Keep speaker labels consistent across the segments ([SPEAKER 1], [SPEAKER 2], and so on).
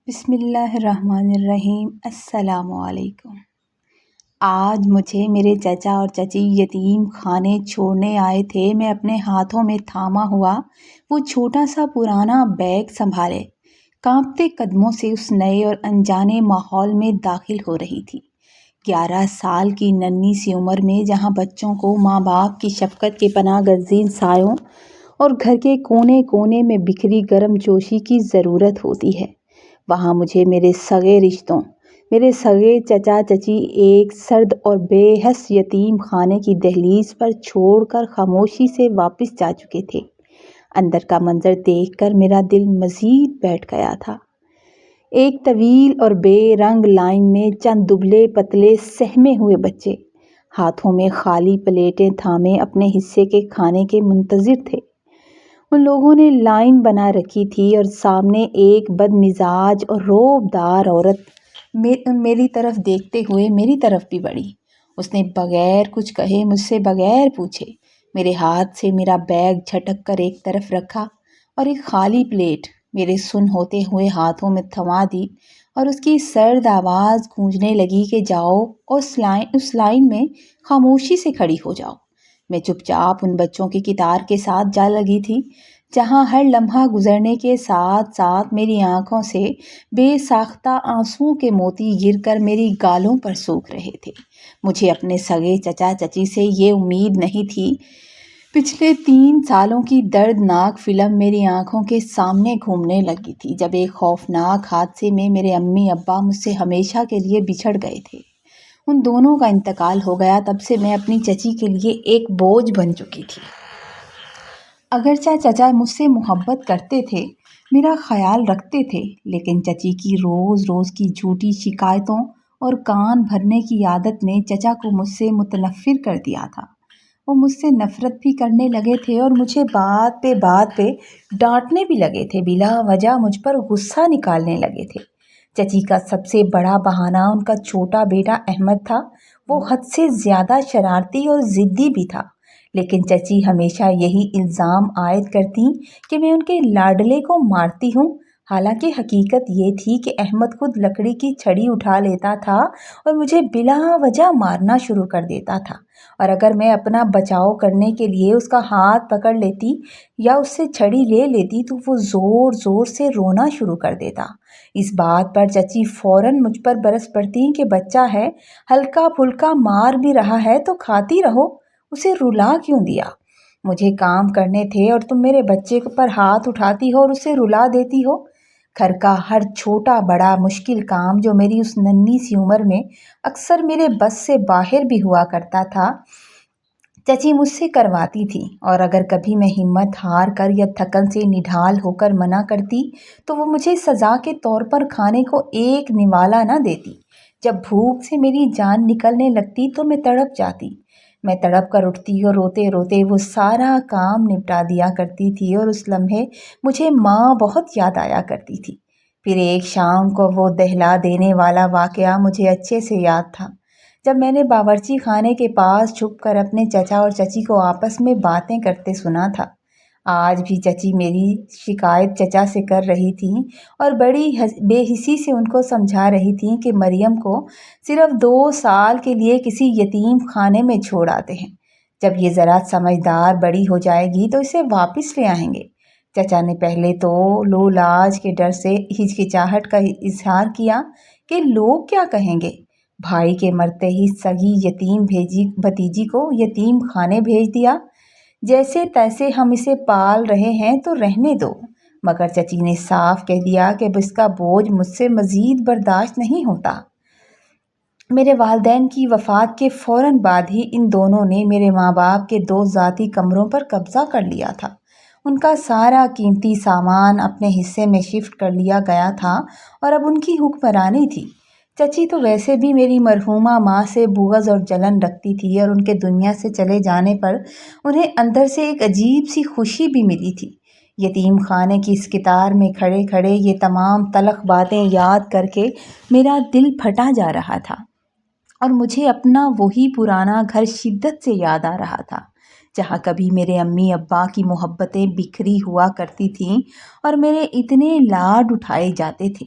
[SPEAKER 1] بسم اللہ الرحمن الرحیم۔ السلام علیکم۔ آج مجھے میرے چچا اور چچی یتیم خانے چھوڑنے آئے تھے۔ میں اپنے ہاتھوں میں تھاما ہوا وہ چھوٹا سا پرانا بیگ سنبھالے کانپتے قدموں سے اس نئے اور انجانے ماحول میں داخل ہو رہی تھی۔ 11 سال کی ننھی سی عمر میں جہاں بچوں کو ماں باپ کی شفقت کے پناہ گزین سایوں اور گھر کے کونے کونے میں بکھری گرم جوشی کی ضرورت ہوتی ہے، وہاں مجھے میرے سگے چچا چچی ایک سرد اور بے حس یتیم خانے کی دہلیز پر چھوڑ کر خاموشی سے واپس جا چکے تھے۔ اندر کا منظر دیکھ کر میرا دل مزید بیٹھ گیا تھا۔ ایک طویل اور بے رنگ لائن میں چند دبلے پتلے سہمے ہوئے بچے ہاتھوں میں خالی پلیٹیں تھامے اپنے حصے کے کھانے کے منتظر تھے۔ ان لوگوں نے لائن بنا رکھی تھی اور سامنے ایک بد مزاج اور رعب عورت میری طرف دیکھتے ہوئے میری طرف بھی بڑھی۔ اس نے بغیر کچھ کہے مجھ سے بغیر پوچھے میرے ہاتھ سے میرا بیگ جھٹک کر ایک طرف رکھا اور ایک خالی پلیٹ میرے سن ہوتے ہوئے ہاتھوں میں تھما دی، اور اس کی سرد آواز گونجنے لگی کہ جاؤ اور اس لائن میں خاموشی سے کھڑی ہو جاؤ۔ میں چپ چاپ ان بچوں کی قطار کے ساتھ جا لگی تھی، جہاں ہر لمحہ گزرنے کے ساتھ ساتھ میری آنکھوں سے بے ساختہ آنسوؤں کے موتی گر کر میری گالوں پر سوکھ رہے تھے۔ مجھے اپنے سگے چچا چچی سے یہ امید نہیں تھی۔ پچھلے 3 سالوں کی دردناک فلم میری آنکھوں کے سامنے گھومنے لگی تھی جب ایک خوفناک حادثے میں میرے امی ابا مجھ سے ہمیشہ کے لیے بچھڑ گئے تھے۔ ان دونوں کا انتقال ہو گیا تب سے میں اپنی چچی کے لیے ایک بوجھ بن چکی تھی۔ اگرچہ چچا مجھ سے محبت کرتے تھے، میرا خیال رکھتے تھے، لیکن چچی کی روز روز کی جھوٹی شکایتوں اور کان بھرنے کی عادت نے چچا کو مجھ سے متنفر کر دیا تھا۔ وہ مجھ سے نفرت بھی کرنے لگے تھے اور مجھے بات پہ ڈانٹنے بھی لگے تھے، بلا وجہ مجھ پر غصہ نکالنے لگے تھے۔ چچی کا سب سے بڑا بہانہ ان کا چھوٹا بیٹا احمد تھا۔ وہ حد سے زیادہ شرارتی اور ضدی بھی تھا، لیکن چچی ہمیشہ یہی الزام عائد کرتی کہ میں ان کے لاڈلے کو مارتی ہوں، حالانکہ حقیقت یہ تھی کہ احمد خود لکڑی کی چھڑی اٹھا لیتا تھا اور مجھے بلا وجہ مارنا شروع کر دیتا تھا، اور اگر میں اپنا بچاؤ کرنے کے لیے اس کا ہاتھ پکڑ لیتی یا اس سے چھڑی لے لیتی تو وہ زور زور سے رونا شروع کر دیتا۔ اس بات پر چچی فوراً مجھ پر برس پڑتی کہ بچہ ہے، ہلکا پھلکا مار بھی رہا ہے تو کھاتی رہو، اسے رلا کیوں دیا؟ مجھے کام کرنے تھے اور تم میرے بچے پر ہاتھ اٹھاتی ہو اور اسے رلا دیتی ہو۔ گھر کا ہر چھوٹا بڑا مشکل کام جو میری اس ننھی سی عمر میں اکثر میرے بس سے باہر بھی ہوا کرتا تھا، چچی مجھ سے کرواتی تھی، اور اگر کبھی میں ہمت ہار کر یا تھکن سے نڈھال ہو کر منع کرتی تو وہ مجھے سزا کے طور پر کھانے کو ایک نوالا نہ دیتی۔ جب بھوک سے میری جان نکلنے لگتی تو میں تڑپ جاتی۔ میں تڑپ کر اٹھتی اور روتے روتے وہ سارا کام نپٹا دیا کرتی تھی، اور اس لمحے مجھے ماں بہت یاد آیا کرتی تھی۔ پھر ایک شام کو وہ دہلا دینے والا واقعہ مجھے اچھے سے یاد تھا، جب میں نے باورچی خانے کے پاس چھپ کر اپنے چچا اور چچی کو آپس میں باتیں کرتے سنا تھا۔ آج بھی چچی میری شکایت چچا سے کر رہی تھیں اور بڑی بے حسی سے ان کو سمجھا رہی تھیں کہ مریم کو صرف 2 سال کے لیے کسی یتیم خانے میں چھوڑ آتے ہیں، جب یہ ذرا سمجھدار بڑی ہو جائے گی تو اسے واپس لے آئیں گے۔ چچا نے پہلے تو لو لاج کے ڈر سے ہچکچاہٹ کا اظہار کیا کہ لوگ کیا کہیں گے۔ بھائی کے مرتے ہی سگی یتیم بھتیجی کو یتیم خانے بھیج دیا۔ جیسے تیسے ہم اسے پال رہے ہیں تو رہنے دو، مگر چچی نے صاف کہہ دیا کہ اب اس کا بوجھ مجھ سے مزید برداشت نہیں ہوتا۔ میرے والدین کی وفات کے فوراً بعد ہی ان دونوں نے میرے ماں باپ کے 2 ذاتی کمروں پر قبضہ کر لیا تھا۔ ان کا سارا قیمتی سامان اپنے حصے میں شفٹ کر لیا گیا تھا اور اب ان کی حکمرانی تھی۔ چچی تو ویسے بھی میری مرحومہ ماں سے بغض اور جلن رکھتی تھی، اور ان کے دنیا سے چلے جانے پر انہیں اندر سے ایک عجیب سی خوشی بھی ملی تھی۔ یتیم خانے کی اس قطار میں کھڑے کھڑے یہ تمام تلخ باتیں یاد کر کے میرا دل پھٹا جا رہا تھا، اور مجھے اپنا وہی پرانا گھر شدت سے یاد آ رہا تھا، جہاں کبھی میرے امی ابا کی محبتیں بکھری ہوا کرتی تھیں اور میرے اتنے لاڈ اٹھائے جاتے تھے۔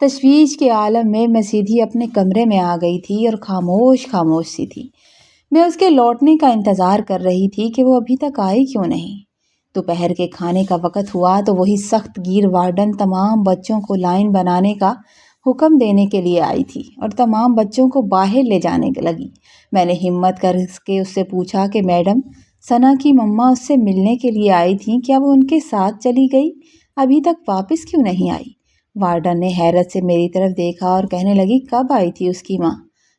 [SPEAKER 1] تشویش کے عالم میں میں سیدھی اپنے کمرے میں آ گئی تھی اور خاموش خاموش سی تھی۔ میں اس کے لوٹنے کا انتظار کر رہی تھی کہ وہ ابھی تک آئی کیوں نہیں۔ دوپہر کے کھانے کا وقت ہوا تو وہی سخت گیر وارڈن تمام بچوں کو لائن بنانے کا حکم دینے کے لیے آئی تھی اور تمام بچوں کو باہر لے جانے لگی۔ میں نے ہمت کر کے اس سے پوچھا کہ میڈم، ثنا کی مما اس سے ملنے کے لیے آئی تھیں، کیا وہ ان کے ساتھ چلی گئی؟ ابھی تک واپس کیوں نہیں آئی؟ وارڈن نے حیرت سے میری طرف دیکھا اور کہنے لگی، کب آئی تھی اس کی ماں؟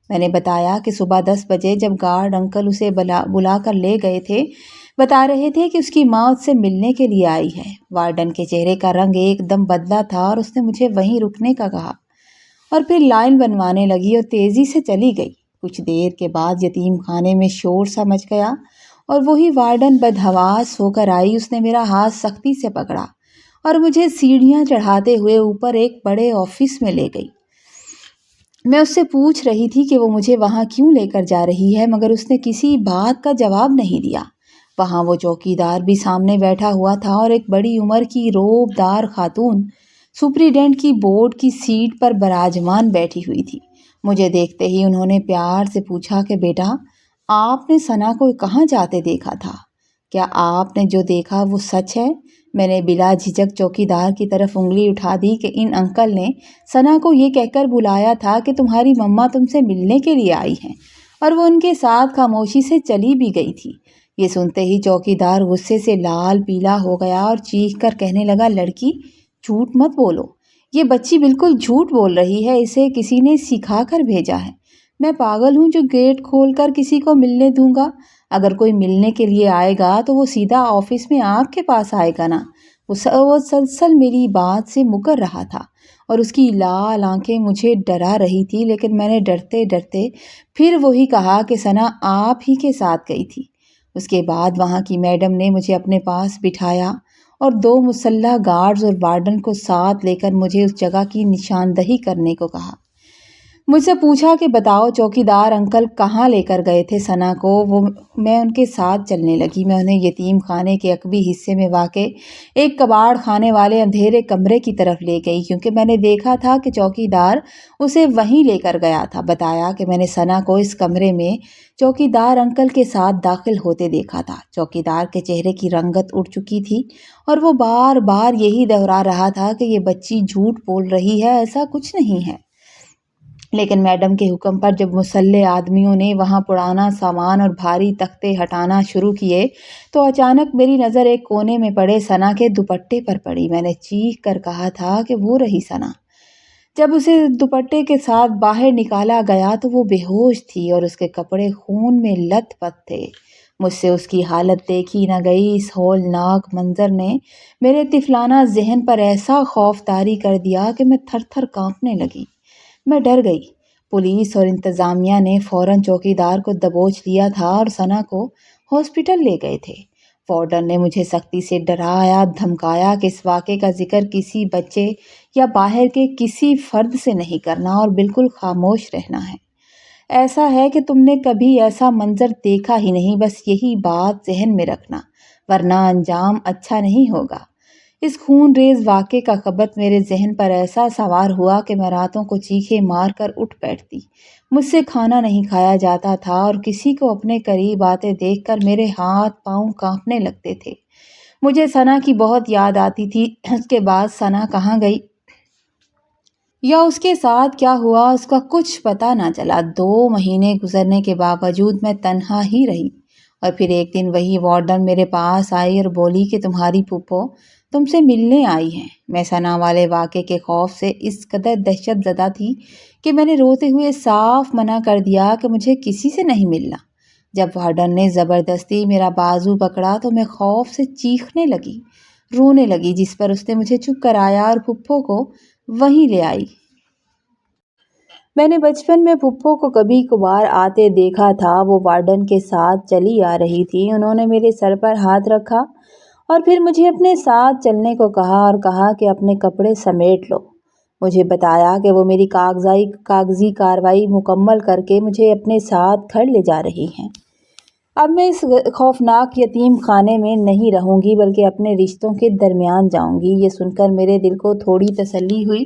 [SPEAKER 1] میں نے بتایا کہ صبح 10 بجے جب گارڈ انکل اسے بلا کر لے گئے تھے، بتا رہے تھے کہ اس کی ماں اس سے ملنے کے لیے آئی ہے۔ وارڈن کے چہرے کا رنگ ایک دم بدلا تھا اور اس نے مجھے وہیں رکنے کا کہا اور پھر لائن بنوانے لگی اور تیزی سے چلی گئی۔ کچھ دیر کے بعد یتیم خانے میں شور سا مچ گیا اور وہی وارڈن بدحواس ہو کر آئی۔ اس نے میرا ہاتھ سختی سے پکڑا اور مجھے سیڑھیاں چڑھاتے ہوئے اوپر ایک بڑے آفس میں لے گئی۔ میں اس سے پوچھ رہی تھی کہ وہ مجھے وہاں کیوں لے کر جا رہی ہے، مگر اس نے کسی بات کا جواب نہیں دیا۔ وہاں وہ چوکیدار بھی سامنے بیٹھا ہوا تھا اور ایک بڑی عمر کی روب دار خاتون سپریڈنٹ کی بورڈ کی سیٹ پر براجمان بیٹھی ہوئی تھی۔ مجھے دیکھتے ہی انہوں نے پیار سے پوچھا کہ بیٹا، آپ نے ثنا کو کہاں جاتے دیکھا تھا؟ کیا آپ نے جو دیکھا وہ سچ ہے؟ میں نے بلا جھجک چوکیدار کی طرف انگلی اٹھا دی کہ ان انکل نے ثنا کو یہ کہہ کر بلایا تھا کہ تمہاری مما تم سے ملنے کے لیے آئی ہیں، اور وہ ان کے ساتھ خاموشی سے چلی بھی گئی تھی۔ یہ سنتے ہی چوکیدار غصے سے لال پیلا ہو گیا اور چیخ کر کہنے لگا، لڑکی، جھوٹ مت بولو، یہ بچی بالکل جھوٹ بول رہی ہے، اسے کسی نے سکھا کر بھیجا ہے۔ میں پاگل ہوں جو گیٹ کھول کر کسی کو ملنے دوں گا؟ اگر کوئی ملنے کے لیے آئے گا تو وہ سیدھا آفس میں آپ کے پاس آئے گا نا۔ وہ مسلسل میری بات سے مکر رہا تھا اور اس کی لال آنکھیں مجھے ڈرا رہی تھی، لیکن میں نے ڈرتے ڈرتے پھر وہی کہا کہ ثنا آپ ہی کے ساتھ گئی تھی۔ اس کے بعد وہاں کی میڈم نے مجھے اپنے پاس بٹھایا اور 2 مسلح گارڈز اور وارڈن کو ساتھ لے کر مجھے اس جگہ کی نشاندہی کرنے کو کہا۔ مجھ سے پوچھا کہ بتاؤ چوکیدار انکل کہاں لے کر گئے تھے ثنا کو؟ میں ان کے ساتھ چلنے لگی۔ میں انہیں یتیم خانے کے عقبی حصے میں واقع ایک کباڑ خانے والے اندھیرے کمرے کی طرف لے گئی، کیونکہ میں نے دیکھا تھا کہ چوکیدار اسے وہیں لے کر گیا تھا۔ بتایا کہ میں نے ثنا کو اس کمرے میں چوکیدار انکل کے ساتھ داخل ہوتے دیکھا تھا۔ چوکیدار کے چہرے کی رنگت اڑ چکی تھی اور وہ بار بار یہی دہرا رہا تھا کہ یہ بچی جھوٹ بول رہی ہے، ایسا کچھ نہیں ہے۔ لیکن میڈم کے حکم پر جب مسلح آدمیوں نے وہاں پرانا سامان اور بھاری تختے ہٹانا شروع کیے تو اچانک میری نظر ایک کونے میں پڑے ثنا کے دوپٹے پر پڑی۔ میں نے چیخ کر کہا تھا کہ وہ رہی ثنا۔ جب اسے دوپٹے کے ساتھ باہر نکالا گیا تو وہ بے ہوش تھی اور اس کے کپڑے خون میں لت پت تھے۔ مجھ سے اس کی حالت دیکھی نہ گئی۔ اس ہولناک منظر نے میرے طفلانہ ذہن پر ایسا خوف طاری کر دیا کہ میں تھر تھر کانپنے لگی۔ میں ڈر گئی۔ پولیس اور انتظامیہ نے فوراً چوکیدار کو دبوچ لیا تھا اور ثنا کو ہاسپٹل لے گئے تھے۔ وارڈن نے مجھے سختی سے ڈرایا دھمکایا کہ اس واقعے کا ذکر کسی بچے یا باہر کے کسی فرد سے نہیں کرنا اور بالکل خاموش رہنا ہے۔ ایسا ہے کہ تم نے کبھی ایسا منظر دیکھا ہی نہیں، بس یہی بات ذہن میں رکھنا، ورنہ انجام اچھا نہیں ہوگا۔ اس خون ریز واقعے کا خبر میرے ذہن پر ایسا سوار ہوا کہ میں راتوں کو چیخے مار کر اٹھ بیٹھتی۔ مجھ سے کھانا نہیں کھایا جاتا تھا اور کسی کو اپنے قریب آتے دیکھ کر میرے ہاتھ پاؤں کانپنے لگتے تھے۔ مجھے ثنا کی بہت یاد آتی تھی۔ اس کے بعد ثنا کہاں گئی یا اس کے ساتھ کیا ہوا، اس کا کچھ پتہ نہ چلا۔ 2 مہینے گزرنے کے باوجود میں تنہا ہی رہی اور پھر ایک دن وہی وارڈن میرے پاس آئی اور بولی کہ تمہاری پھپھو تم سے ملنے آئی ہیں۔ میں ثنا والے واقعے کے خوف سے اس قدر دہشت زدہ تھی کہ میں نے روتے ہوئے صاف منع کر دیا کہ مجھے کسی سے نہیں ملنا۔ جب وارڈن نے زبردستی میرا بازو پکڑا تو میں خوف سے چیخنے لگی، رونے لگی، جس پر اس نے مجھے چپ کرایا اور پھپھو کو وہیں لے آئی۔ میں نے بچپن میں پھپھو کو کبھی کبھار آتے دیکھا تھا۔ وہ وارڈن کے ساتھ چلی آ رہی تھی۔ انہوں نے میرے سر پر ہاتھ رکھا اور پھر مجھے اپنے ساتھ چلنے کو کہا اور کہا کہ اپنے کپڑے سمیٹ لو۔ مجھے بتایا کہ وہ میری کاغذی کارروائی مکمل کر کے مجھے اپنے ساتھ گھر لے جا رہی ہیں۔ اب میں اس خوفناک یتیم خانے میں نہیں رہوں گی بلکہ اپنے رشتوں کے درمیان جاؤں گی۔ یہ سن کر میرے دل کو تھوڑی تسلی ہوئی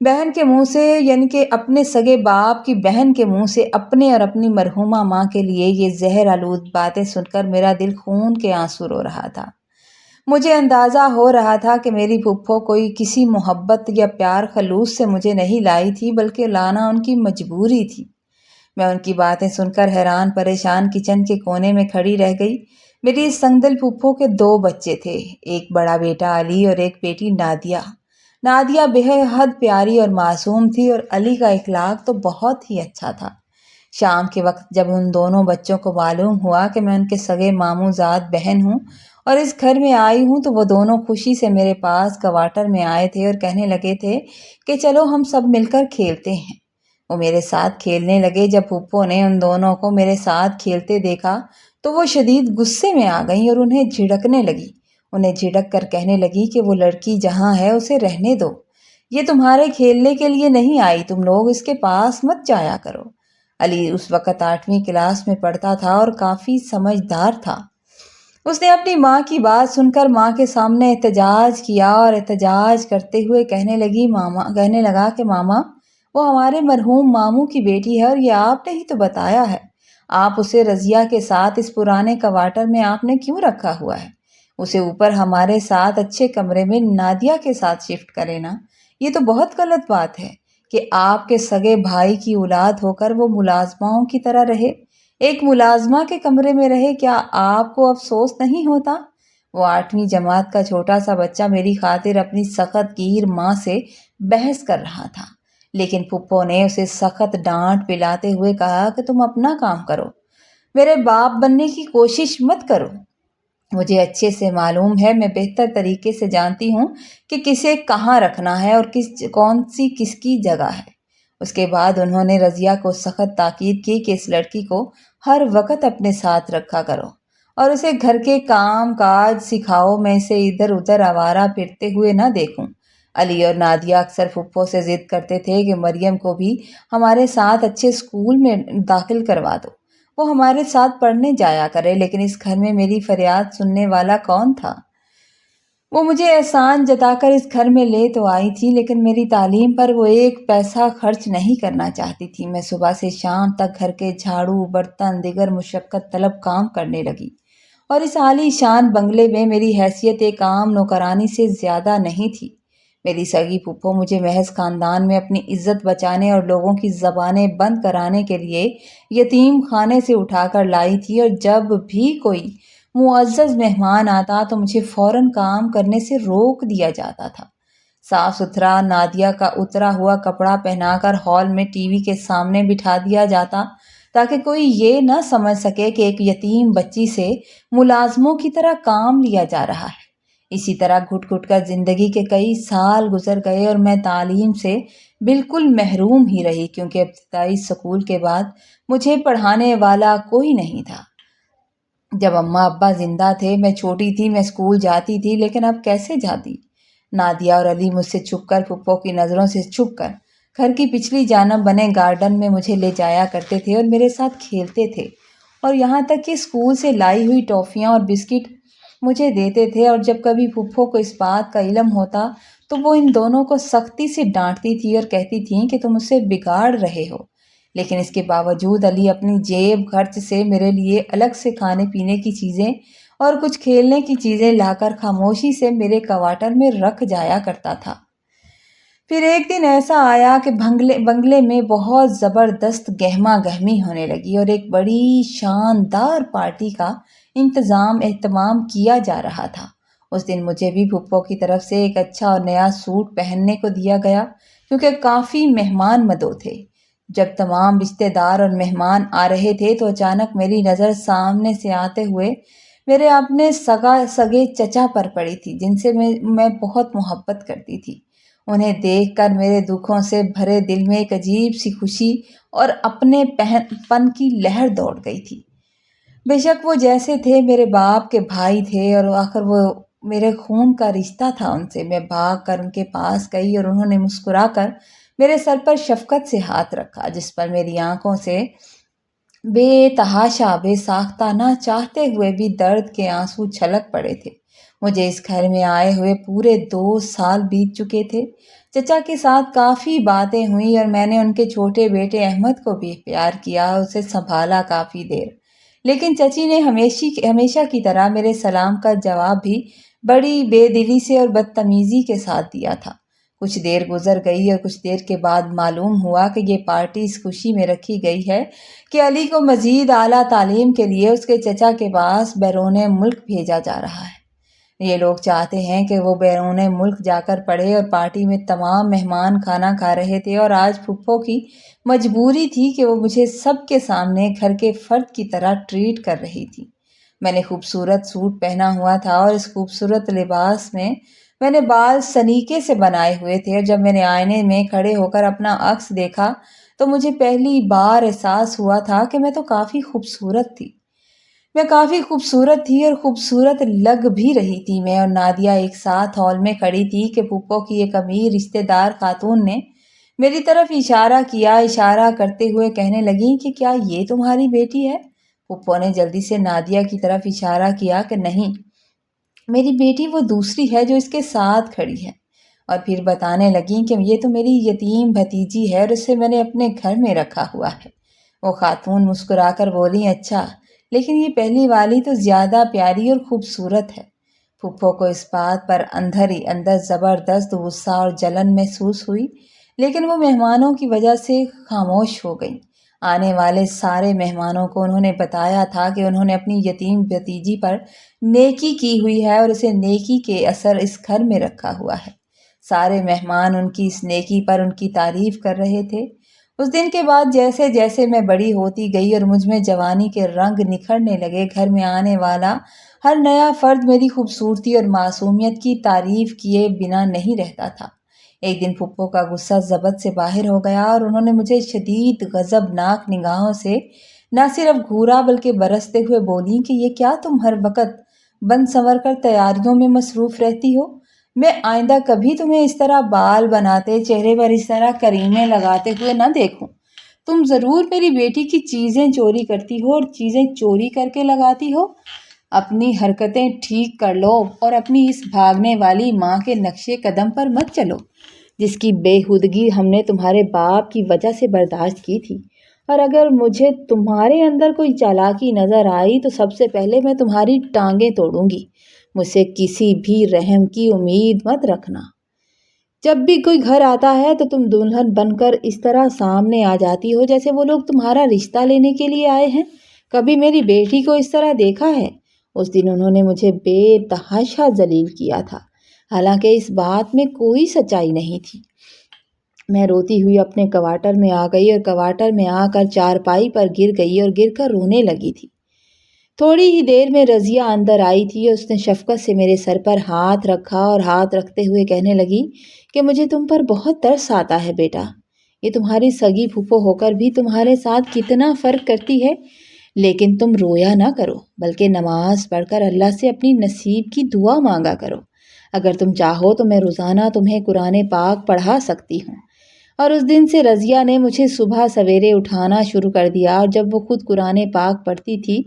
[SPEAKER 1] بہن کے منہ سے، یعنی کہ اپنے سگے باپ کی بہن کے منہ سے اپنے اور اپنی مرحومہ ماں کے لیے یہ زہر آلود باتیں سن کر میرا دل خون کے آنسو رو رہا تھا۔ مجھے اندازہ ہو رہا تھا کہ میری پھپھو کوئی کسی محبت یا پیار خلوص سے مجھے نہیں لائی تھی، بلکہ لانا ان کی مجبوری تھی۔ میں ان کی باتیں سن کر حیران پریشان کچن کے کونے میں کھڑی رہ گئی۔ میری اس سنگدل پھپھو کے 2 بچے تھے، ایک بڑا بیٹا علی اور ایک بیٹی نادیہ۔ نادیہ بے حد پیاری اور معصوم تھی، اور علی کا اخلاق تو بہت ہی اچھا تھا۔ شام کے وقت جب ان دونوں بچوں کو معلوم ہوا کہ میں ان کے سگے ماموں زاد بہن ہوں اور اس گھر میں آئی ہوں، تو وہ دونوں خوشی سے میرے پاس کوارٹر میں آئے تھے اور کہنے لگے تھے کہ چلو ہم سب مل کر کھیلتے ہیں۔ وہ میرے ساتھ کھیلنے لگے۔ جب پھپھو نے ان دونوں کو میرے ساتھ کھیلتے دیکھا تو وہ شدید غصے میں آ گئیں اور انہیں جھڑکنے لگی۔ انہیں جھڑک کر کہنے لگی کہ وہ لڑکی جہاں ہے اسے رہنے دو، یہ تمہارے کھیلنے کے لیے نہیں آئی، تم لوگ اس کے پاس مت جایا کرو۔ علی اس وقت 8ویں کلاس میں پڑھتا تھا اور کافی سمجھدار تھا۔ اس نے اپنی ماں کی بات سن کر ماں کے سامنے احتجاج کیا اور احتجاج کرتے ہوئے کہنے لگا کہ ماما، وہ ہمارے مرحوم ماموں کی بیٹی ہے اور یہ آپ نے ہی تو بتایا ہے۔ آپ اسے رضیہ کے ساتھ اس پرانے کوارٹر میں آپ نے کیوں رکھا ہوا ہے؟ اسے اوپر ہمارے ساتھ اچھے کمرے میں نادیہ کے ساتھ شفٹ کرے نا۔ یہ تو بہت غلط بات ہے کہ آپ کے سگے بھائی کی اولاد ہو کر وہ ملازماؤں کی طرح رہے، ایک ملازمہ کے کمرے میں رہے۔ کیا آپ کو افسوس نہیں ہوتا؟ وہ 8ویں جماعت کا چھوٹا سا بچہ میری خاطر اپنی سخت گیر ماں سے بحث کر رہا تھا، لیکن پھپھو نے اسے سخت ڈانٹ پلاتے ہوئے کہا کہ تم اپنا کام کرو، میرے باپ بننے کی کوشش مت کرو۔ مجھے اچھے سے معلوم ہے، میں بہتر طریقے سے جانتی ہوں کہ کسے کہاں رکھنا ہے اور کون سی کس کی جگہ ہے۔ اس کے بعد انہوں نے رضیہ کو سخت تاکید کی کہ اس لڑکی کو ہر وقت اپنے ساتھ رکھا کرو اور اسے گھر کے کام کاج سکھاؤ، میں اسے ادھر ادھر آوارہ پھرتے ہوئے نہ دیکھوں۔ علی اور نادیہ اکثر پھپھو سے ضد کرتے تھے کہ مریم کو بھی ہمارے ساتھ اچھے اسکول میں داخل کروا دو، وہ ہمارے ساتھ پڑھنے جایا کرے، لیکن اس گھر میں میری فریاد سننے والا کون تھا؟ وہ مجھے احسان جتا کر اس گھر میں لے تو آئی تھی، لیکن میری تعلیم پر وہ ایک پیسہ خرچ نہیں کرنا چاہتی تھی۔ میں صبح سے شام تک گھر کے جھاڑو، برتن، دیگر مشقت طلب کام کرنے لگی، اور اس عالی شان بنگلے میں میری حیثیت ایک عام نوکرانی سے زیادہ نہیں تھی۔ میری سگی پھپھو مجھے محض خاندان میں اپنی عزت بچانے اور لوگوں کی زبانیں بند کرانے کے لیے یتیم خانے سے اٹھا کر لائی تھی، اور جب بھی کوئی معزز مہمان آتا تو مجھے فوراً کام کرنے سے روک دیا جاتا تھا۔ صاف ستھرا نادیہ کا اترا ہوا کپڑا پہنا کر ہال میں ٹی وی کے سامنے بٹھا دیا جاتا تاکہ کوئی یہ نہ سمجھ سکے کہ ایک یتیم بچی سے ملازموں کی طرح کام لیا جا رہا ہے۔ اسی طرح گھٹ گھٹ کر زندگی کے کئی سال گزر گئے اور میں تعلیم سے بالکل محروم ہی رہی، کیونکہ ابتدائی اسکول کے بعد مجھے پڑھانے والا کوئی نہیں تھا۔ جب اماں ابا زندہ تھے، میں چھوٹی تھی، میں اسکول جاتی تھی، لیکن اب کیسے جاتی؟ نادیہ اور علی مجھ سے چھپ کر، پھپھو کی نظروں سے چھپ کر، گھر کی پچھلی جانب بنے گارڈن میں مجھے لے جایا کرتے تھے اور میرے ساتھ کھیلتے تھے، اور یہاں تک کہ اسکول سے لائی ہوئی ٹافیاں اور بسکٹ مجھے دیتے تھے۔ اور جب کبھی پھپھو کو اس بات کا علم ہوتا تو وہ ان دونوں کو سختی سے ڈانٹتی تھی اور کہتی تھیں کہ تم اسے بگاڑ رہے ہو، لیکن اس کے باوجود علی اپنی جیب خرچ سے میرے لیے الگ سے کھانے پینے کی چیزیں اور کچھ کھیلنے کی چیزیں لا کر خاموشی سے میرے کوارٹر میں رکھ جایا کرتا تھا۔ پھر ایک دن ایسا آیا کہ بنگلے میں بہت زبردست گہما گہمی ہونے لگی اور ایک بڑی شاندار پارٹی کا اہتمام کیا جا رہا تھا۔ اس دن مجھے بھی پھپھو کی طرف سے ایک اچھا اور نیا سوٹ پہننے کو دیا گیا، کیونکہ کافی مہمان مدعو تھے۔ جب تمام رشتے دار اور مہمان آ رہے تھے تو اچانک میری نظر سامنے سے آتے ہوئے میرے اپنے سگے چچا پر پڑی تھی، جن سے میں بہت محبت کرتی تھی۔ انہیں دیکھ کر میرے دکھوں سے بھرے دل میں ایک عجیب سی خوشی اور اپنے پن کی لہر دوڑ گئی تھی۔ بے شک وہ جیسے تھے میرے باپ کے بھائی تھے، اور آخر وہ میرے خون کا رشتہ تھا ان سے۔ میں بھاگ کر ان کے پاس گئی اور انہوں نے مسکرا کر میرے سر پر شفقت سے ہاتھ رکھا، جس پر میری آنکھوں سے بے تحاشا بے ساختہ نہ چاہتے ہوئے بھی درد کے آنسو چھلک پڑے تھے۔ مجھے اس گھر میں آئے ہوئے پورے 2 سال بیت چکے تھے۔ چچا کے ساتھ کافی باتیں ہوئیں اور میں نے ان کے چھوٹے بیٹے احمد کو بھی پیار کیا، اسے سنبھالا کافی دیر۔ لیکن چچی نے ہمیشہ کی طرح میرے سلام کا جواب بھی بڑی بے دلی سے اور بدتمیزی کے ساتھ دیا تھا۔ کچھ دیر گزر گئی اور کچھ دیر کے بعد معلوم ہوا کہ یہ پارٹی اس خوشی میں رکھی گئی ہے کہ علی کو مزید اعلیٰ تعلیم کے لیے اس کے چچا کے پاس بیرون ملک بھیجا جا رہا ہے۔ یہ لوگ چاہتے ہیں کہ وہ بیرون ملک جا کر پڑھے، اور پارٹی میں تمام مہمان کھانا کھا رہے تھے اور آج پھپھو کی مجبوری تھی کہ وہ مجھے سب کے سامنے گھر کے فرد کی طرح ٹریٹ کر رہی تھی۔ میں نے خوبصورت سوٹ پہنا ہوا تھا اور اس خوبصورت لباس میں نے بال سلیقے سے بنائے ہوئے تھے، اور جب میں نے آئینے میں کھڑے ہو کر اپنا عکس دیکھا تو مجھے پہلی بار احساس ہوا تھا کہ میں تو کافی خوبصورت تھی۔ میں کافی خوبصورت تھی اور خوبصورت لگ بھی رہی تھی۔ میں اور نادیہ ایک ساتھ ہال میں کھڑی تھی کہ پھپھو کی ایک امیر رشتہ دار خاتون نے میری طرف اشارہ کیا، اشارہ کرتے ہوئے کہنے لگی کہ کیا یہ تمہاری بیٹی ہے؟ پھپھو نے جلدی سے نادیہ کی طرف اشارہ کیا کہ نہیں، میری بیٹی وہ دوسری ہے جو اس کے ساتھ کھڑی ہے، اور پھر بتانے لگیں کہ یہ تو میری یتیم بھتیجی ہے اور اسے میں نے اپنے گھر میں رکھا ہوا ہے۔ وہ خاتون مسکرا کر بولی، اچھا، لیکن یہ پہلی والی تو زیادہ پیاری اور خوبصورت ہے۔ پھپھو کو اس بات پر اندر ہی اندر زبردست غصہ اور جلن محسوس ہوئی، لیکن وہ مہمانوں کی وجہ سے خاموش ہو گئیں۔ آنے والے سارے مہمانوں کو انہوں نے بتایا تھا کہ انہوں نے اپنی یتیم بھتیجی پر نیکی کی ہوئی ہے اور اسے نیکی کے اثر اس گھر میں رکھا ہوا ہے۔ سارے مہمان ان کی اس نیکی پر ان کی تعریف کر رہے تھے۔ اس دن کے بعد جیسے جیسے میں بڑی ہوتی گئی اور مجھ میں جوانی کے رنگ نکھرنے لگے، گھر میں آنے والا ہر نیا فرد میری خوبصورتی اور معصومیت کی تعریف کیے بنا نہیں رہتا تھا۔ ایک دن پھپھو کا غصہ ضبط سے باہر ہو گیا اور انہوں نے مجھے شدید غضبناک نگاہوں سے نہ صرف گھورا بلکہ برستے ہوئے بولی کہ یہ کیا تم ہر وقت بن سنور کر تیاریوں میں مصروف رہتی ہو؟ میں آئندہ کبھی تمہیں اس طرح بال بناتے، چہرے پر اس طرح کریمیں لگاتے ہوئے نہ دیکھوں۔ تم ضرور میری بیٹی کی چیزیں چوری کرتی ہو اور چیزیں چوری کر کے لگاتی ہو۔ اپنی حرکتیں ٹھیک کر لو اور اپنی اس بھاگنے والی ماں کے نقش قدم پر مت چلو، جس کی بے ہودگی ہم نے تمہارے باپ کی وجہ سے برداشت کی تھی۔ اور اگر مجھے تمہارے اندر کوئی چالاکی نظر آئی تو سب سے پہلے میں تمہاری ٹانگیں توڑوں گی۔ مجھ سے کسی بھی رحم کی امید مت رکھنا۔ جب بھی کوئی گھر آتا ہے تو تم دلہن بن کر اس طرح سامنے آ جاتی ہو جیسے وہ لوگ تمہارا رشتہ لینے کے لیے آئے ہیں۔ کبھی میری بیٹی کو اس طرح دیکھا ہے؟ اس دن انہوں نے مجھے بے تحاشا ذلیل کیا تھا، حالانکہ اس بات میں کوئی سچائی نہیں تھی۔ میں روتی ہوئی اپنے کوارٹر میں آ گئی اور کوارٹر میں آ کر چارپائی پر گر گئی اور گر کر رونے لگی تھی۔ تھوڑی ہی دیر میں رضیہ اندر آئی تھی اور اس نے شفقت سے میرے سر پر ہاتھ رکھا اور ہاتھ رکھتے ہوئے کہنے لگی کہ مجھے تم پر بہت ترس آتا ہے بیٹا۔ یہ تمہاری سگی پھپھو ہو کر بھی تمہارے ساتھ کتنا فرق کرتی ہے، لیکن تم رویا نہ کرو بلکہ نماز پڑھ کر اللہ سے اپنی نصیب کی دعا مانگا کرو۔ اگر تم چاہو تو میں روزانہ تمہیں قرآن پاک پڑھا سکتی ہوں۔ اور اس دن سے رضیہ نے مجھے صبح سویرے اٹھانا شروع کر دیا، اور جب وہ خود قرآن پاک پڑھتی تھی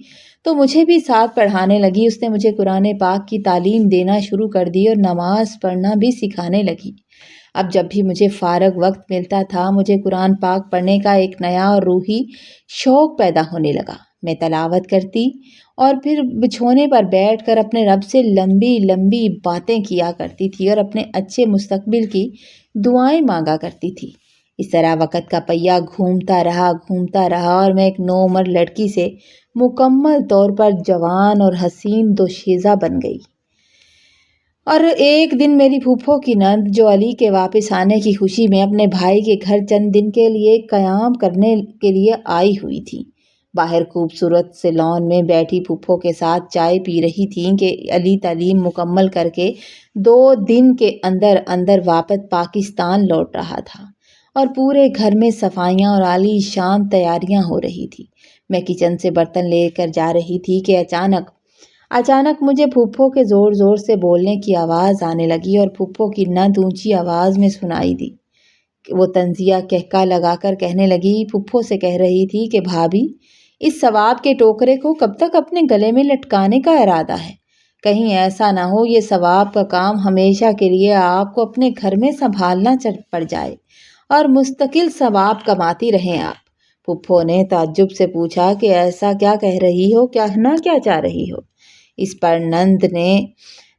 [SPEAKER 1] تو مجھے بھی ساتھ پڑھانے لگی۔ اس نے مجھے قرآن پاک کی تعلیم دینا شروع کر دی اور نماز پڑھنا بھی سکھانے لگی۔ اب جب بھی مجھے فارغ وقت ملتا تھا مجھے قرآن پاک پڑھنے کا ایک نیا اور روحی شوق پیدا ہونے لگا۔ میں تلاوت کرتی اور پھر بچھونے پر بیٹھ کر اپنے رب سے لمبی لمبی باتیں کیا کرتی تھی اور اپنے اچھے مستقبل کی دعائیں مانگا کرتی تھی۔ اس طرح وقت کا پہیہ گھومتا رہا اور میں ایک نوعمر لڑکی سے مکمل طور پر جوان اور حسین دوشیزہ بن گئی۔ اور ایک دن میری پھپھو کی نند جو علی کے واپس آنے کی خوشی میں اپنے بھائی کے گھر چند دن کے لیے قیام کرنے کے لیے آئی ہوئی تھی، باہر خوبصورت سے لان میں بیٹھی پھپھو کے ساتھ چائے پی رہی تھیں کہ علی تعلیم مکمل کر کے 2 دن کے اندر اندر واپس پاکستان لوٹ رہا تھا اور پورے گھر میں صفائیاں اور عالی شان تیاریاں ہو رہی تھی۔ میں کچن سے برتن لے کر جا رہی تھی کہ اچانک مجھے پھپھو کے زور زور سے بولنے کی آواز آنے لگی اور پھپھو کی نند اونچی آواز میں سنائی دی۔ وہ طنزیہ قہقہ لگا کر کہنے لگی، پھپھو سے کہہ رہی تھی کہ بھابھی اس ثواب کے ٹوکرے کو کب تک اپنے گلے میں لٹکانے کا ارادہ ہے؟ کہیں ایسا نہ ہو یہ ثواب کا کام ہمیشہ کے لیے آپ کو اپنے گھر میں سنبھالنا پڑ جائے اور مستقل ثواب کماتی رہیں آپ۔ پھپھو نے تعجب سے پوچھا کہ ایسا کیا کہہ رہی ہو، کہنا کیا چاہ رہی ہو؟ اس پر نند نے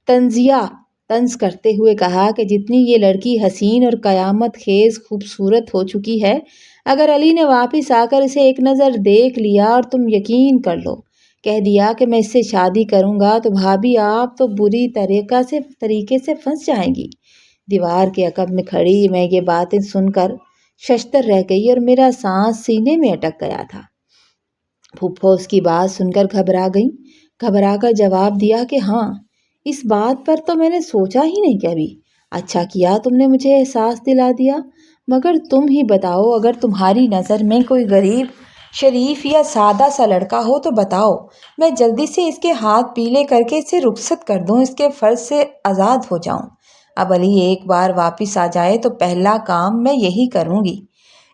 [SPEAKER 1] طنز کرتے ہوئے کہا کہ جتنی یہ لڑکی حسین اور قیامت خیز خوبصورت ہو چکی ہے، اگر علی نے واپس آ کر اسے ایک نظر دیکھ لیا اور تم یقین کر لو کہہ دیا کہ میں اس سے شادی کروں گا، تو بھابھی آپ تو بری طریقے سے پھنس جائیں گی۔ دیوار کے عقب میں کھڑی میں یہ باتیں سن کر ششتر رہ گئی اور میرا سانس سینے میں اٹک گیا تھا۔ پھپھو اس کی بات سن کر گھبرا گئی، گھبرا کر جواب دیا کہ ہاں، اس بات پر تو میں نے سوچا ہی نہیں کبھی۔ اچھا کیا تم نے مجھے احساس دلا دیا، مگر تم ہی بتاؤ، اگر تمہاری نظر میں کوئی غریب، شریف یا سادہ سا لڑکا ہو تو بتاؤ، میں جلدی سے اس کے ہاتھ پیلے کر کے اسے رخصت کر دوں، اس کے فرض سے آزاد ہو جاؤں۔ اب علی ایک بار واپس آ جائے تو پہلا کام میں یہی کروں گی۔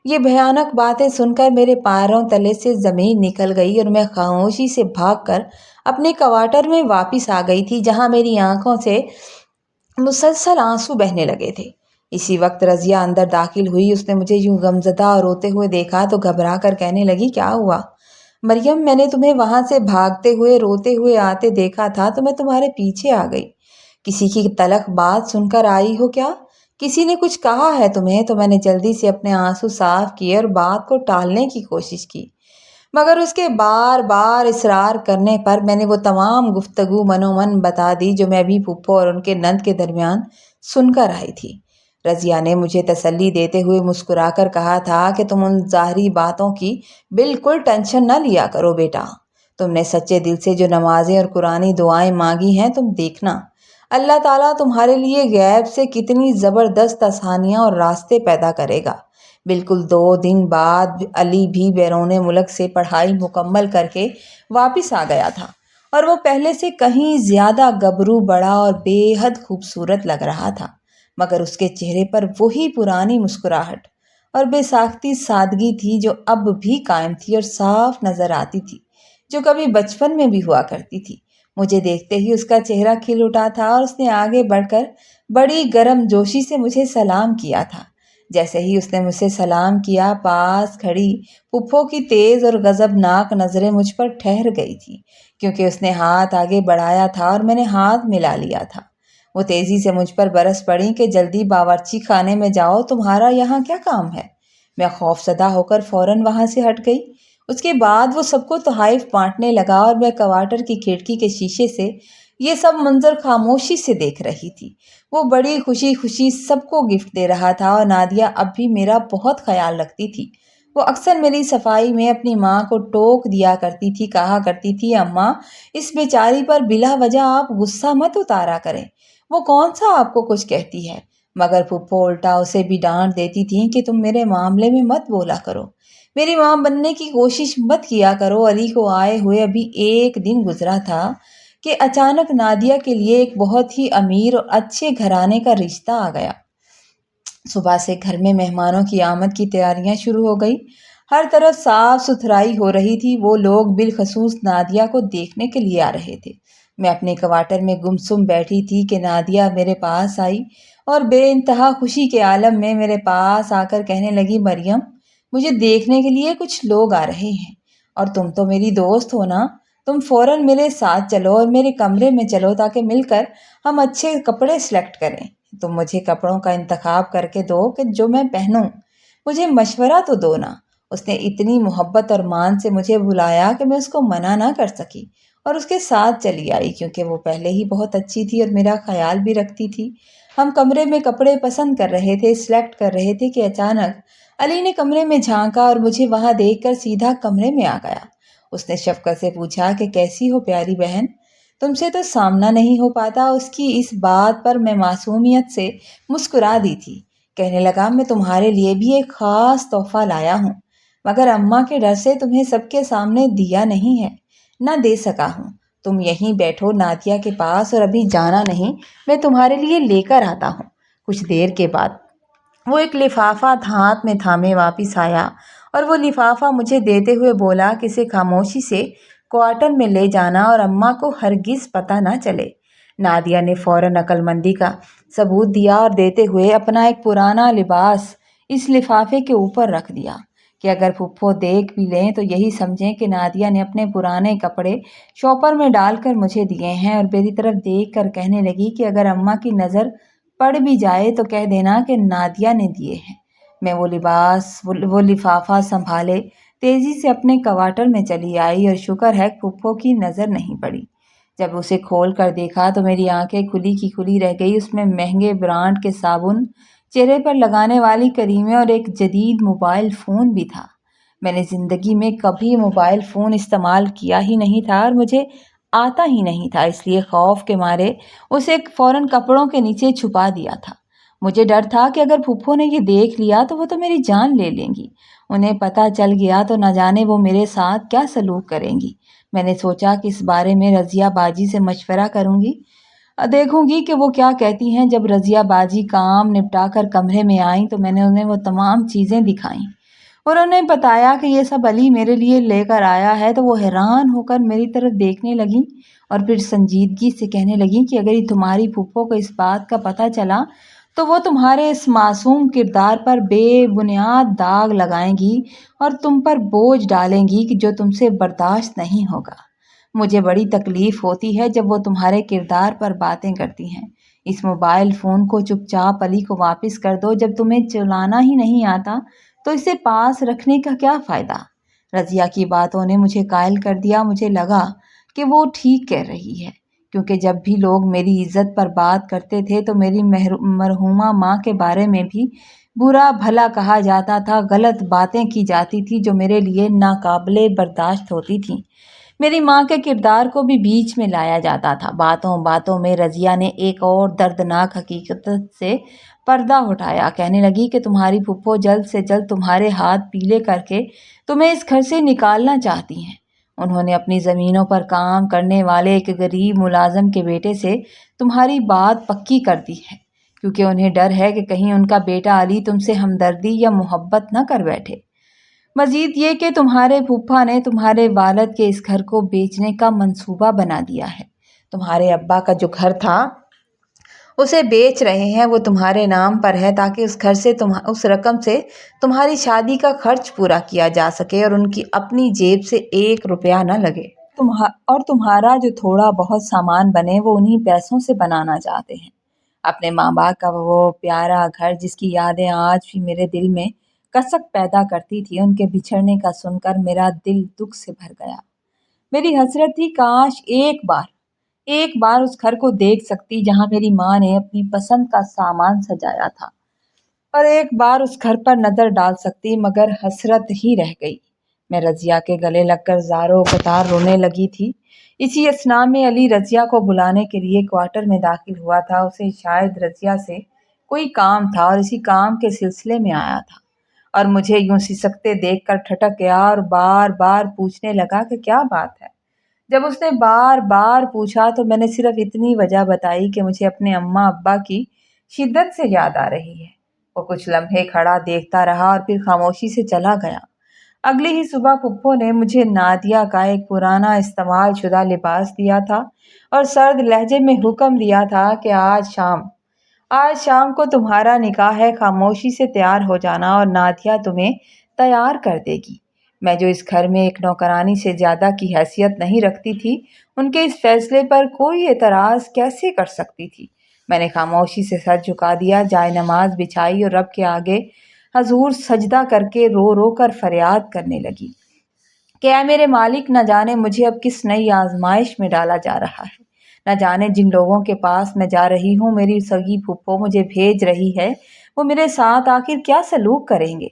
[SPEAKER 1] یہ بھیانک باتیں سن کر میرے پیروں تلے سے زمین نکل گئی اور میں خاموشی سے بھاگ کر اپنے کوارٹر میں واپس آ گئی تھی، جہاں میری آنکھوں سے مسلسل آنسو بہنے لگے تھے۔ اسی وقت رضیہ اندر داخل ہوئی۔ اس نے مجھے یوں غمزدہ اور روتے ہوئے دیکھا تو گھبرا کر کہنے لگی، کیا ہوا؟ مریم، میں نے تمہیں وہاں سے بھاگتے ہوئے روتے ہوئے آتے دیکھا تھا تو میں تمہارے پیچھے آ گئی۔ کسی کی تلخ بات سن کر آئی ہو کیا؟ کسی نے کچھ کہا ہے تمہیں؟ تو میں نے جلدی سے اپنے آنسو صاف کیے اور بات کو ٹالنے کی کوشش کی، مگر اس کے بار بار اصرار کرنے پر میں نے وہ تمام گفتگو منومن بتا دی جو میں ابھی پھپھو اور ان کے نند کے درمیان سن کر آئی تھی۔ رضیہ نے مجھے تسلی دیتے ہوئے مسکرا کر کہا تھا کہ تم ان ظاہری باتوں کی بالکل ٹینشن نہ لیا کرو بیٹا، تم نے سچے دل سے جو نمازیں اور قرآنی دعائیں مانگی ہیں، تم دیکھنا اللہ تعالیٰ تمہارے لیے غیب سے کتنی زبردست آسانیاں اور راستے پیدا کرے گا۔ بالکل 2 دن بعد علی بھی بیرون ملک سے پڑھائی مکمل کر کے واپس آ گیا تھا اور وہ پہلے سے کہیں زیادہ گبرو، بڑا اور بے حد خوبصورت لگ رہا تھا، مگر اس کے چہرے پر وہی پرانی مسکراہٹ اور بے ساختہ سادگی تھی جو اب بھی قائم تھی اور صاف نظر آتی تھی، جو کبھی بچپن میں بھی ہوا کرتی تھی۔ مجھے دیکھتے ہی اس کا چہرہ کھل اٹھا تھا اور اس نے آگے بڑھ کر بڑی گرم جوشی سے مجھے سلام کیا تھا۔ جیسے ہی اس نے مجھ سے سلام کیا، پاس کھڑی پھپھو کی تیز اور غضبناک نظریں مجھ پر ٹھہر گئی تھی، کیونکہ اس نے ہاتھ آگے بڑھایا تھا اور میں نے ہاتھ ملا لیا تھا۔ وہ تیزی سے مجھ پر برس پڑی کہ جلدی باورچی خانے میں جاؤ، تمہارا یہاں کیا کام ہے؟ میں خوفزدہ ہو کر فوراً وہاں سے ہٹ گئی۔ اس کے بعد وہ سب کو تحائف بانٹنے لگا اور میں کوارٹر کی کھڑکی کے شیشے سے یہ سب منظر خاموشی سے دیکھ رہی تھی۔ وہ بڑی خوشی خوشی سب کو گفٹ دے رہا تھا اور نادیہ اب بھی میرا بہت خیال رکھتی تھی۔ وہ اکثر میری صفائی میں اپنی ماں کو ٹوک دیا کرتی تھی، کہا کرتی تھی، اماں اس بیچاری پر بلا وجہ آپ غصہ مت اتارا کریں، وہ کون سا آپ کو کچھ کہتی ہے؟ مگر پھپھو الٹا اسے بھی ڈانٹ دیتی تھی کہ تم میرے معاملے میں مت بولا کرو، میری ماں بننے کی کوشش مت کیا کرو۔ علی کو آئے ہوئے ابھی 1 دن گزرا تھا کہ اچانک نادیہ کے لیے ایک بہت ہی امیر اور اچھے گھرانے کا رشتہ آ گیا۔ صبح سے گھر میں مہمانوں کی آمد کی تیاریاں شروع ہو گئی، ہر طرف صاف ستھرائی ہو رہی تھی۔ وہ لوگ بالخصوص نادیہ کو دیکھنے کے لیے آ رہے تھے۔ میں اپنے کوارٹر میں گمسم بیٹھی تھی کہ نادیہ میرے پاس آئی اور بے انتہا خوشی کے عالم میں میرے پاس آ کر کہنے لگی، مریم مجھے دیکھنے کے لیے کچھ لوگ آ رہے ہیں اور تم تو میری دوست ہو نا، تم فوراً میرے ساتھ چلو اور میرے کمرے میں چلو تاکہ مل کر ہم اچھے کپڑے سلیکٹ کریں۔ تم مجھے کپڑوں کا انتخاب کر کے دو کہ جو میں پہنوں، مجھے مشورہ تو دو نا۔ اس نے اتنی محبت اور مان سے مجھے بلایا کہ میں اس کو منع نہ کر سکی اور اس کے ساتھ چلی آئی، کیونکہ وہ پہلے ہی بہت اچھی تھی اور میرا خیال بھی رکھتی تھی۔ ہم کمرے میں کپڑے پسند کر رہے تھے، سلیکٹ کر رہے تھے کہ اچانک علی نے کمرے میں جھانکا اور مجھے وہاں دیکھ کر سیدھا کمرے میں آ گیا۔ اس نے شفقت سے پوچھا کہ کیسی ہو پیاری بہن، تم سے تو سامنا نہیں ہو پاتا۔ اس کی اس بات پر میں معصومیت سے مسکرا دی تھی۔ کہنے لگا، میں تمہارے لیے بھی ایک خاص تحفہ لایا ہوں، مگر اماں کے ڈر سے تمہیں سب کے سامنے دیا نہیں ہے، نہ دے سکا ہوں۔ تم یہیں بیٹھو نادیہ کے پاس اور ابھی جانا نہیں، میں تمہارے لیے لے کر آتا ہوں۔ کچھ دیر کے بعد وہ ایک لفافہ ہاتھ میں تھامے واپس آیا اور وہ لفافہ مجھے دیتے ہوئے بولا کہ اسے خاموشی سے کوارٹر میں لے جانا اور اماں کو ہرگز پتہ نہ چلے۔ نادیہ نے فوراً عقل مندی کا ثبوت دیا اور دیتے ہوئے اپنا ایک پرانا لباس اس لفافے کے اوپر رکھ دیا کہ اگر پھپھو دیکھ بھی لیں تو یہی سمجھیں کہ نادیہ نے اپنے پرانے کپڑے شوپر میں ڈال کر مجھے دیے ہیں، اور میری طرف دیکھ کر کہنے لگی کہ اگر اماں کی نظر پڑ بھی جائے تو کہہ دینا کہ نادیہ نے دیے ہیں۔ میں وہ لفافہ سنبھالے تیزی سے اپنے کوارٹر میں چلی آئی، اور شکر ہے پھپھو کی نظر نہیں پڑی۔ جب اسے کھول کر دیکھا تو میری آنکھیں کھلی کی کھلی رہ گئی۔ اس میں مہنگے برانڈ کے صابن، چہرے پر لگانے والی کریمیں اور ایک جدید موبائل فون بھی تھا۔ میں نے زندگی میں کبھی موبائل فون استعمال کیا ہی نہیں تھا اور مجھے آتا ہی نہیں تھا، اس لیے خوف کے مارے اسے فوراً کپڑوں کے نیچے چھپا دیا تھا۔ مجھے ڈر تھا کہ اگر پھپھو نے یہ دیکھ لیا تو وہ تو میری جان لے لیں گی، انہیں پتہ چل گیا تو نہ جانے وہ میرے ساتھ کیا سلوک کریں گی۔ میں نے سوچا کہ اس بارے میں رضیہ باجی سے مشورہ کروں گی، دیکھوں گی کہ وہ کیا کہتی ہیں۔ جب رضیہ باجی کام نپٹا کر کمرے میں آئیں تو میں نے انہیں وہ تمام چیزیں دکھائیں اور انہیں بتایا کہ یہ سب علی میرے لیے لے کر آیا ہے، تو وہ حیران ہو کر میری طرف دیکھنے لگیں اور پھر سنجیدگی سے کہنے لگیں کہ اگر یہ تمہاری پھپھو کو اس بات کا پتہ چلا تو وہ تمہارے اس معصوم کردار پر بے بنیاد داغ لگائیں گی اور تم پر بوجھ ڈالیں گی کہ جو تم سے برداشت نہیں ہوگا۔ مجھے بڑی تکلیف ہوتی ہے جب وہ تمہارے کردار پر باتیں کرتی ہیں۔ اس موبائل فون کو چپ چاپ علی کو واپس کر دو، جب تمہیں چلانا ہی نہیں آتا تو اسے پاس رکھنے کا کیا فائدہ؟ رضیہ کی باتوں نے مجھے قائل کر دیا۔ مجھے لگا کہ وہ ٹھیک کہہ رہی ہے، کیونکہ جب بھی لوگ میری عزت پر بات کرتے تھے تو میری مرحومہ ماں کے بارے میں بھی برا بھلا کہا جاتا تھا، غلط باتیں کی جاتی تھی جو میرے لیے ناقابل برداشت ہوتی تھیں۔ میری ماں کے کردار کو بھی بیچ میں لایا جاتا تھا۔ باتوں باتوں میں رضیہ نے ایک اور دردناک حقیقت سے پردہ اٹھایا۔ کہنے لگی کہ تمہاری پھپھو جلد سے جلد تمہارے ہاتھ پیلے کر کے تمہیں اس گھر سے نکالنا چاہتی ہیں۔ انہوں نے اپنی زمینوں پر کام کرنے والے ایک غریب ملازم کے بیٹے سے تمہاری بات پکی کر دی ہے، کیونکہ انہیں ڈر ہے کہ کہیں ان کا بیٹا علی تم سے ہمدردی یا محبت نہ کر بیٹھے۔ مزید یہ کہ تمہارے پھپھا نے تمہارے والد کے اس گھر کو بیچنے کا منصوبہ بنا دیا ہے۔ تمہارے ابا کا جو گھر تھا اسے بیچ رہے ہیں، وہ تمہارے نام پر ہے تاکہ اس گھر سے اس رقم سے تمہاری شادی کا خرچ پورا کیا جا سکے اور ان کی اپنی جیب سے 1 روپیہ نہ لگے۔ اور تمہارا جو تھوڑا بہت سامان بنے وہ انہی پیسوں سے بنانا چاہتے ہیں۔ اپنے ماں باپ کا وہ پیارا گھر جس کی یادیں آج بھی میرے دل میں کسک پیدا کرتی تھی، ان کے بچھڑنے کا سن کر میرا دل دکھ سے بھر گیا۔ میری حسرت تھی کاش ایک بار اس گھر کو دیکھ سکتی جہاں میری ماں نے اپنی پسند کا سامان سجایا تھا، اور ایک بار اس گھر پر نظر ڈال سکتی، مگر حسرت ہی رہ گئی۔ میں رضیہ کے گلے لگ کر زاروں قطار رونے لگی تھی۔ اسی اثناء میں علی رضیہ کو بلانے کے لیے کوارٹر میں داخل ہوا تھا۔ اسے شاید رضیہ سے کوئی کام تھا اور اسی کام کے سلسلے میں آیا تھا، اور مجھے یوں سسکتے دیکھ کر ٹھٹک گیا اور بار بار پوچھنے لگا کہ کیا بات ہے۔ جب اس نے بار بار پوچھا تو میں نے صرف اتنی وجہ بتائی کہ مجھے اپنے اماں ابا کی شدت سے یاد آ رہی ہے۔ وہ کچھ لمحے کھڑا دیکھتا رہا اور پھر خاموشی سے چلا گیا۔ اگلی ہی صبح پھپھو نے مجھے نادیہ کا ایک پرانا استعمال شدہ لباس دیا تھا اور سرد لہجے میں حکم دیا تھا کہ آج شام کو تمہارا نکاح ہے، خاموشی سے تیار ہو جانا اور نادیہ تمہیں تیار کر دے گی۔ میں جو اس گھر میں ایک نوکرانی سے زیادہ کی حیثیت نہیں رکھتی تھی، ان کے اس فیصلے پر کوئی اعتراض کیسے کر سکتی تھی؟ میں نے خاموشی سے سر جھکا دیا، جائے نماز بچھائی اور رب کے آگے حضور سجدہ کر کے رو رو کر فریاد کرنے لگی کہ اے میرے مالک، نہ جانے مجھے اب کس نئی آزمائش میں ڈالا جا رہا ہے، نہ جانے جن لوگوں کے پاس میں جا رہی ہوں، میری سگی پھپھو مجھے بھیج رہی ہے، وہ میرے ساتھ آخر کیا سلوک کریں گے۔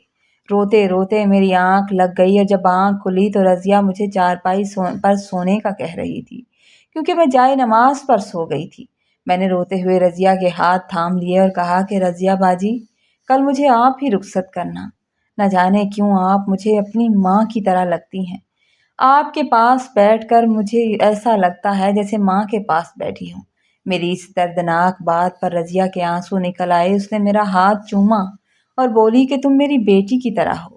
[SPEAKER 1] روتے روتے میری آنکھ لگ گئی، اور جب آنکھ کھلی تو رضیہ مجھے چارپائی پر سونے کا کہہ رہی تھی، کیونکہ میں جائے نماز پر سو گئی تھی۔ میں نے روتے ہوئے رضیہ کے ہاتھ تھام لیے اور کہا کہ رضیہ باجی، کل مجھے آپ ہی رخصت کرنا۔ نہ جانے کیوں آپ مجھے اپنی ماں کی طرح لگتی ہیں۔ آپ کے پاس بیٹھ کر مجھے ایسا لگتا ہے جیسے ماں کے پاس بیٹھی ہوں۔ میری اس دردناک بات پر رضیہ کے آنسو نکل آئے۔ اس نے میرا ہاتھ چوما اور بولی کہ تم میری بیٹی کی طرح ہو،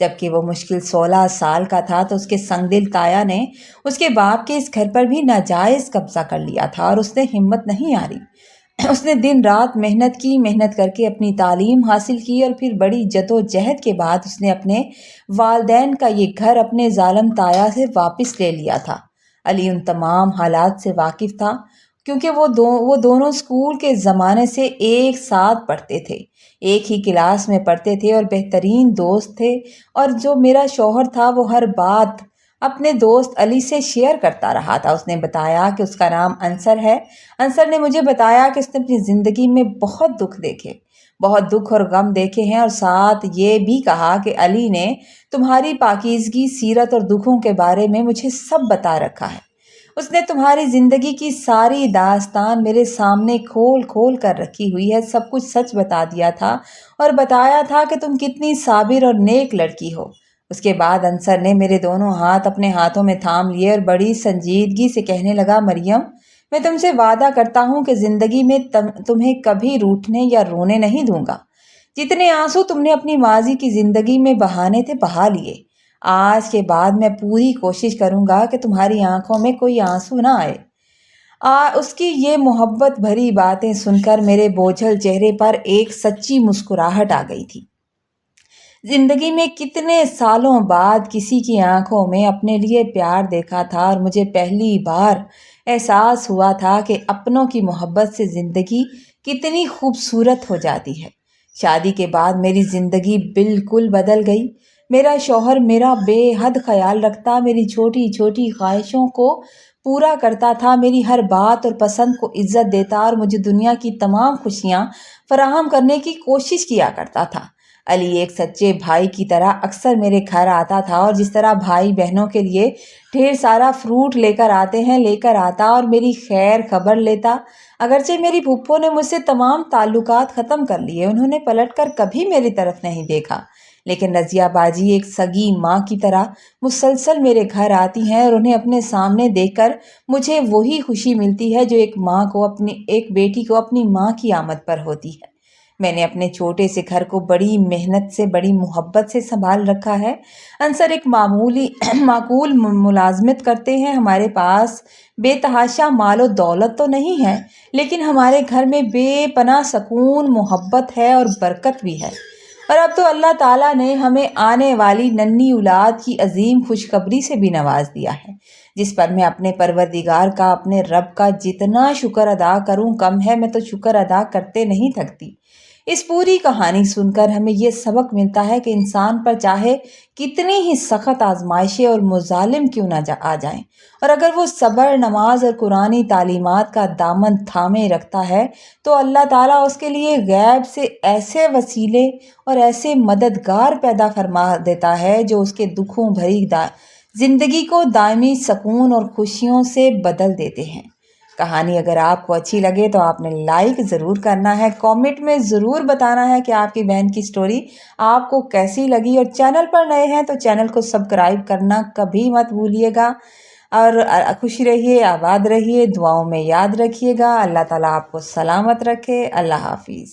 [SPEAKER 1] جبکہ وہ مشکل 16 سال کا تھا تو اس کے سنگ دل تایا نے اس کے باپ کے اس گھر پر بھی ناجائز قبضہ کر لیا تھا، اور اس نے ہمت نہیں ہاری۔ اس نے دن رات محنت کر کے اپنی تعلیم حاصل کی، اور پھر بڑی جدوجہد کے بعد اس نے اپنے والدین کا یہ گھر اپنے ظالم تایا سے واپس لے لیا تھا۔ علی ان تمام حالات سے واقف تھا، کیونکہ وہ دونوں اسکول کے زمانے سے ایک ساتھ پڑھتے تھے، ایک ہی کلاس میں پڑھتے تھے اور بہترین دوست تھے۔ اور جو میرا شوہر تھا وہ ہر بات اپنے دوست علی سے شیئر کرتا رہا تھا۔ اس نے بتایا کہ اس کا نام انصر ہے۔ انصر نے مجھے بتایا کہ اس نے اپنی زندگی میں بہت دکھ اور غم دیکھے ہیں، اور ساتھ یہ بھی کہا کہ علی نے تمہاری پاکیزگی، سیرت اور دکھوں کے بارے میں مجھے سب بتا رکھا ہے۔ اس نے تمہاری زندگی کی ساری داستان میرے سامنے کھول کر رکھی ہوئی ہے، سب کچھ سچ بتا دیا تھا، اور بتایا تھا کہ تم کتنی صابر اور نیک لڑکی ہو۔ اس کے بعد انصر نے میرے دونوں ہاتھ اپنے ہاتھوں میں تھام لیے اور بڑی سنجیدگی سے کہنے لگا، مریم، میں تم سے وعدہ کرتا ہوں کہ زندگی میں تمہیں کبھی روٹھنے یا رونے نہیں دوں گا۔ جتنے آنسو تم نے اپنی ماضی کی زندگی میں بہانے تھے بہا لیے۔ آج کے بعد میں پوری کوشش کروں گا کہ تمہاری آنکھوں میں کوئی آنسو نہ آئے۔ اس کی یہ محبت بھری باتیں سن کر میرے بوجھل چہرے پر ایک سچی مسکراہٹ آ گئی تھی۔ زندگی میں کتنے سالوں بعد کسی کی آنکھوں میں اپنے لیے پیار دیکھا تھا، اور مجھے پہلی بار احساس ہوا تھا کہ اپنوں کی محبت سے زندگی کتنی خوبصورت ہو جاتی ہے۔ شادی کے بعد میری زندگی بالکل بدل گئی۔ میرا شوہر میرا بے حد خیال رکھتا، میری چھوٹی چھوٹی خواہشوں کو پورا کرتا تھا، میری ہر بات اور پسند کو عزت دیتا، اور مجھے دنیا کی تمام خوشیاں فراہم کرنے کی کوشش کیا کرتا تھا۔ علی ایک سچے بھائی کی طرح اکثر میرے گھر آتا تھا، اور جس طرح بھائی بہنوں کے لیے ڈھیر سارا فروٹ لے کر آتا اور میری خیر خبر لیتا۔ اگرچہ میری پھپھو نے مجھ سے تمام تعلقات ختم کر لیے، انہوں نے پلٹ کر کبھی میری طرف نہیں دیکھا، لیکن رضیہ باجی ایک سگی ماں کی طرح مسلسل میرے گھر آتی ہیں، اور انہیں اپنے سامنے دیکھ کر مجھے وہی خوشی ملتی ہے جو ایک بیٹی کو اپنی ماں کی آمد پر ہوتی ہے۔ میں نے اپنے چھوٹے سے گھر کو بڑی محنت سے، بڑی محبت سے سنبھال رکھا ہے۔ انصر ایک معقول ملازمت کرتے ہیں۔ ہمارے پاس بے تحاشا مال و دولت تو نہیں ہے، لیکن ہمارے گھر میں بے پناہ سکون، محبت ہے اور برکت بھی ہے۔ اور اب تو اللہ تعالیٰ نے ہمیں آنے والی ننھی اولاد کی عظیم خوشخبری سے بھی نواز دیا ہے، جس پر میں اپنے پروردگار کا، اپنے رب کا جتنا شکر ادا کروں کم ہے۔ میں تو شکر ادا کرتے نہیں تھکتی۔ اس پوری کہانی سن کر ہمیں یہ سبق ملتا ہے کہ انسان پر چاہے کتنی ہی سخت آزمائشیں اور مظالم کیوں نہ آ جائیں، اور اگر وہ صبر، نماز اور قرآنی تعلیمات کا دامن تھامے رکھتا ہے تو اللہ تعالیٰ اس کے لیے غیب سے ایسے وسیلے اور ایسے مددگار پیدا فرما دیتا ہے جو اس کے دکھوں بھری زندگی کو دائمی سکون اور خوشیوں سے بدل دیتے ہیں۔ کہانی اگر آپ کو اچھی لگے تو آپ نے لائک ضرور کرنا ہے، کامنٹ میں ضرور بتانا ہے کہ آپ کی بہن کی سٹوری آپ کو کیسی لگی، اور چینل پر نئے ہیں تو چینل کو سبسکرائب کرنا کبھی مت بھولیے گا۔ اور خوش رہیے، آباد رہیے، دعاؤں میں یاد رکھیے گا۔ اللہ تعالیٰ آپ کو سلامت رکھے۔ اللہ حافظ۔